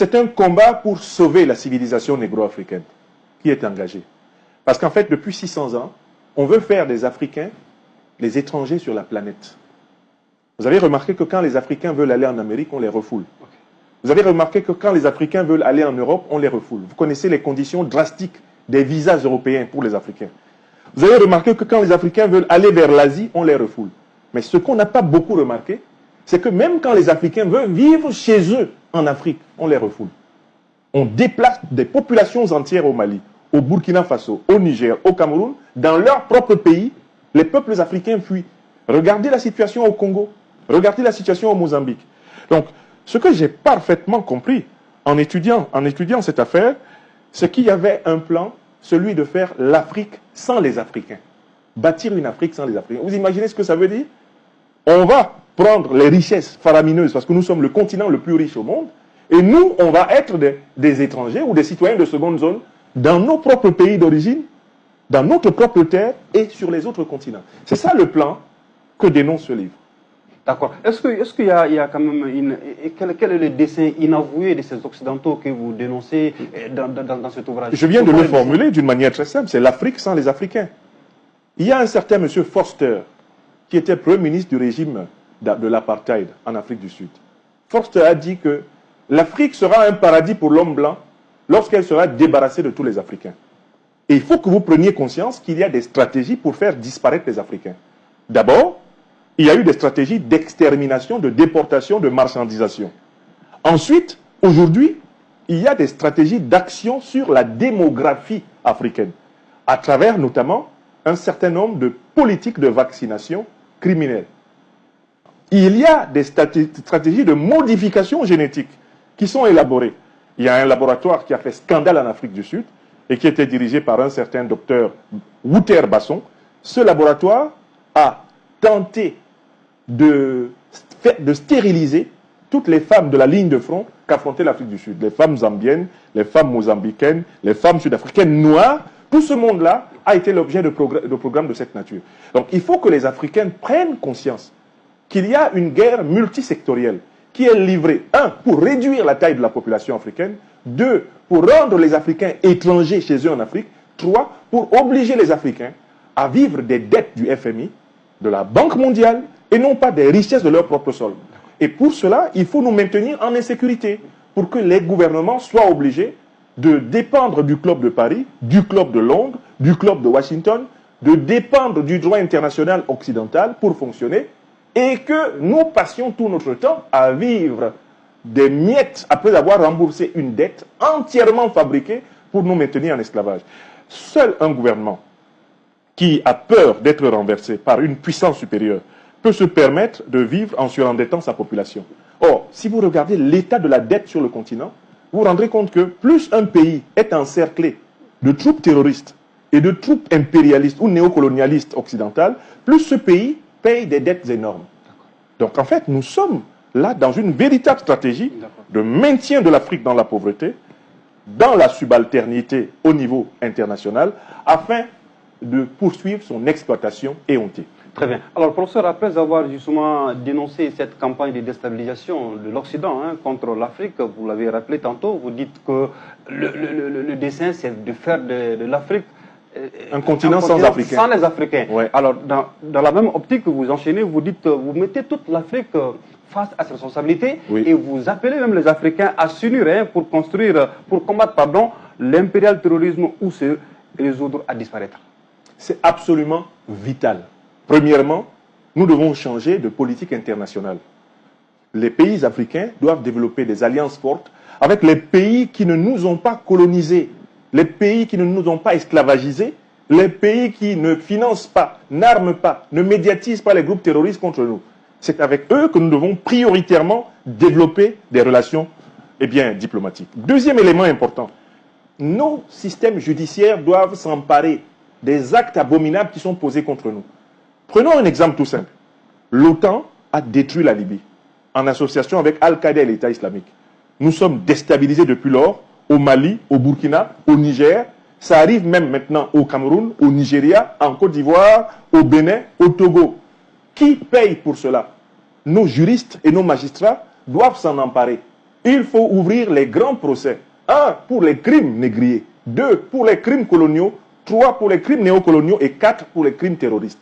c'est un combat pour sauver la civilisation négro-africaine qui est engagé. Parce qu'en fait, depuis 600 ans, on veut faire des Africains les étrangers sur la planète. Vous avez remarqué que quand les Africains veulent aller en Amérique, on les refoule. Vous avez remarqué que quand les Africains veulent aller en Europe, on les refoule. Vous connaissez les conditions drastiques des visas européens pour les Africains. Vous avez remarqué que quand les Africains veulent aller vers l'Asie, on les refoule. Mais ce qu'on n'a pas beaucoup remarqué, c'est que même quand les Africains veulent vivre chez eux en Afrique, on les refoule. On déplace des populations entières au Mali, au Burkina Faso, au Niger, au Cameroun, dans leur propre pays. Les peuples africains fuient. Regardez la situation au Congo. Regardez la situation au Mozambique. Donc, ce que j'ai parfaitement compris en étudiant cette affaire, c'est qu'il y avait un plan, celui de faire l'Afrique sans les Africains. Bâtir une Afrique sans les Africains. Vous imaginez ce que ça veut dire? On va prendre les richesses faramineuses, parce que nous sommes le continent le plus riche au monde, et nous, on va être des étrangers ou des citoyens de seconde zone dans nos propres pays d'origine, dans notre propre terre et sur les autres continents. C'est ça le plan que dénonce ce livre. D'accord. Est-ce qu'il y a quand même quel est le dessein inavoué de ces Occidentaux que vous dénoncez dans cet ouvrage? Je viens de le formuler d'une manière très simple. C'est l'Afrique sans les Africains. Il y a un certain monsieur Forster qui était Premier ministre du régime de l'apartheid en Afrique du Sud. Forster a dit que l'Afrique sera un paradis pour l'homme blanc lorsqu'elle sera débarrassée de tous les Africains. Et il faut que vous preniez conscience qu'il y a des stratégies pour faire disparaître les Africains. D'abord, il y a eu des stratégies d'extermination, de déportation, de marchandisation. Ensuite, aujourd'hui, il y a des stratégies d'action sur la démographie africaine, à travers notamment un certain nombre de politiques de vaccination criminelles. Il y a des stratégies de modification génétique qui sont élaborées. Il y a un laboratoire qui a fait scandale en Afrique du Sud et qui était dirigé par un certain docteur Wouter Basson. Ce laboratoire a tenté de stériliser toutes les femmes de la ligne de front qu'affrontait l'Afrique du Sud. Les femmes zambiennes, les femmes mozambicaines, les femmes sud-africaines noires, tout ce monde-là a été l'objet de programmes de cette nature. Donc il faut que les Africains prennent conscience qu'il y a une guerre multisectorielle qui est livrée, 1, pour réduire la taille de la population africaine, 2, pour rendre les Africains étrangers chez eux en Afrique, 3, pour obliger les Africains à vivre des dettes du FMI, de la Banque mondiale, et non pas des richesses de leur propre sol. Et pour cela, il faut nous maintenir en insécurité, pour que les gouvernements soient obligés de dépendre du Club de Paris, du Club de Londres, du Club de Washington, de dépendre du droit international occidental pour fonctionner, et que nous passions tout notre temps à vivre des miettes après avoir remboursé une dette entièrement fabriquée pour nous maintenir en esclavage. Seul un gouvernement qui a peur d'être renversé par une puissance supérieure peut se permettre de vivre en surendettant sa population. Or, si vous regardez l'état de la dette sur le continent, vous vous rendrez compte que plus un pays est encerclé de troupes terroristes et de troupes impérialistes ou néocolonialistes occidentales, plus ce pays paye des dettes énormes. Donc en fait, nous sommes là dans une véritable stratégie de maintien de l'Afrique dans la pauvreté, dans la subalternité au niveau international, afin de poursuivre son exploitation éhontée. Très bien. Alors, professeur, après avoir justement dénoncé cette campagne de déstabilisation de l'Occident contre l'Afrique, vous l'avez rappelé tantôt, vous dites que le dessein, c'est de faire de l'Afrique un continent sans les Africains. Ouais. Alors, dans la même optique que vous enchaînez, vous dites, vous mettez toute l'Afrique face à ses responsabilités, oui, et vous appelez même les Africains à s'unir pour combattre l'impérial terrorisme ou se résoudre à disparaître. C'est absolument vital. Premièrement, nous devons changer de politique internationale. Les pays africains doivent développer des alliances fortes avec les pays qui ne nous ont pas colonisés, les pays qui ne nous ont pas esclavagisés, les pays qui ne financent pas, n'arment pas, ne médiatisent pas les groupes terroristes contre nous. C'est avec eux que nous devons prioritairement développer des relations diplomatiques. Deuxième élément important, nos systèmes judiciaires doivent s'emparer des actes abominables qui sont posés contre nous. Prenons un exemple tout simple. L'OTAN a détruit la Libye en association avec Al-Qaïda et l'État islamique. Nous sommes déstabilisés depuis lors au Mali, au Burkina, au Niger. Ça arrive même maintenant au Cameroun, au Nigeria, en Côte d'Ivoire, au Bénin, au Togo. Qui paye pour cela? Nos juristes et nos magistrats doivent s'en emparer. Il faut ouvrir les grands procès. 1, pour les crimes négriers. 2, pour les crimes coloniaux. 3, pour les crimes néocoloniaux. Et 4, pour les crimes terroristes.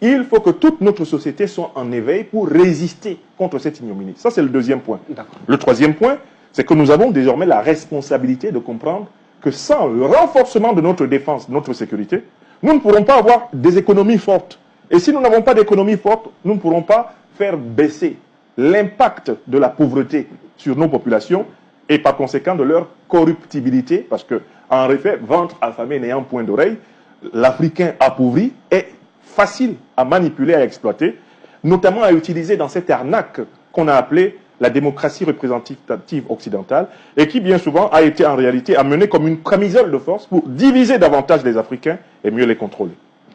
Il faut que toute notre société soit en éveil pour résister contre cette ignominie. Ça, c'est le deuxième point. Le troisième point, c'est que nous avons désormais la responsabilité de comprendre que sans le renforcement de notre défense, de notre sécurité, nous ne pourrons pas avoir des économies fortes. Et si nous n'avons pas d'économie forte, nous ne pourrons pas faire baisser l'impact de la pauvreté sur nos populations et par conséquent de leur corruptibilité, parce que, en effet, ventre affamé n'ayant point d'oreille, l'Africain appauvri est facile à manipuler, à exploiter, notamment à utiliser dans cette arnaque qu'on a appelée la démocratie représentative occidentale, et qui bien souvent a été en réalité amenée comme une camisole de force pour diviser davantage les Africains et mieux les contrôler.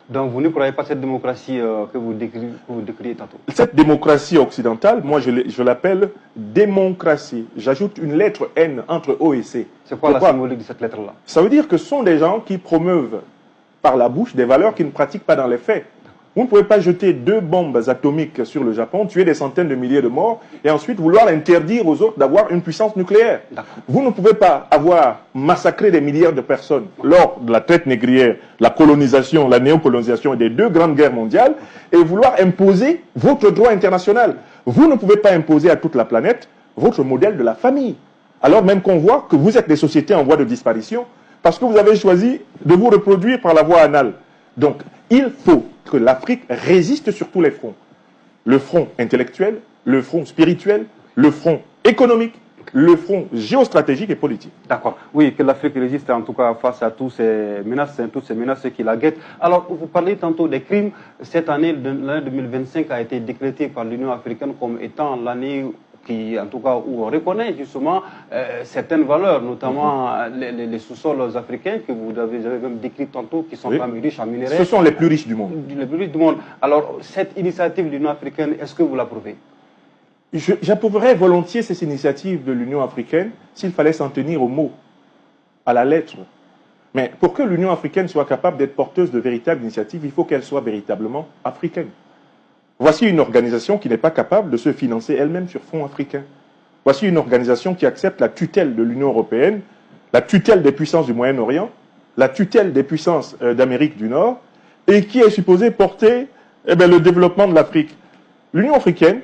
Donc vous ne croyez pas cette démocratie que vous décrivez tantôt? Cette démocratie occidentale, moi je l'appelle démocratie. J'ajoute une lettre N entre O et C. C'est quoi la symbolique de cette lettre-là? Ça veut dire que ce sont des gens qui promeuvent par la bouche des valeurs qu'ils ne pratiquent pas dans les faits. Vous ne pouvez pas jeter 2 bombes atomiques sur le Japon, tuer des centaines de milliers de morts et ensuite vouloir interdire aux autres d'avoir une puissance nucléaire. Vous ne pouvez pas avoir massacré des milliards de personnes lors de la traite négrière, la colonisation, la néocolonisation et des 2 grandes guerres mondiales et vouloir imposer votre droit international. Vous ne pouvez pas imposer à toute la planète votre modèle de la famille. Alors même qu'on voit que vous êtes des sociétés en voie de disparition parce que vous avez choisi de vous reproduire par la voie anale. Donc, il faut que l'Afrique résiste sur tous les fronts. Le front intellectuel, le front spirituel, le front économique, le front géostratégique et politique. D'accord. Oui, que l'Afrique résiste en tout cas face à toutes ces menaces qui la guettent. Alors, vous parlez tantôt des crimes. Cette année, l'année 2025 a été décrétée par l'Union africaine comme étant l'année qui, en tout cas, où on reconnaît justement certaines valeurs, notamment les sous-sols africains que vous avez même décrit tantôt, qui sont quand même riches en minerais. Ce sont les plus riches du monde. Les plus riches du monde. Alors, cette initiative de l'Union africaine, est-ce que vous l'approuvez? J'approuverais volontiers ces initiatives de l'Union africaine s'il fallait s'en tenir au mot, à la lettre. Mais pour que l'Union africaine soit capable d'être porteuse de véritables initiatives, il faut qu'elle soit véritablement africaine. Voici une organisation qui n'est pas capable de se financer elle-même sur fonds africains. Voici une organisation qui accepte la tutelle de l'Union européenne, la tutelle des puissances du Moyen-Orient, la tutelle des puissances d'Amérique du Nord, et qui est supposée porter le développement de l'Afrique. L'Union africaine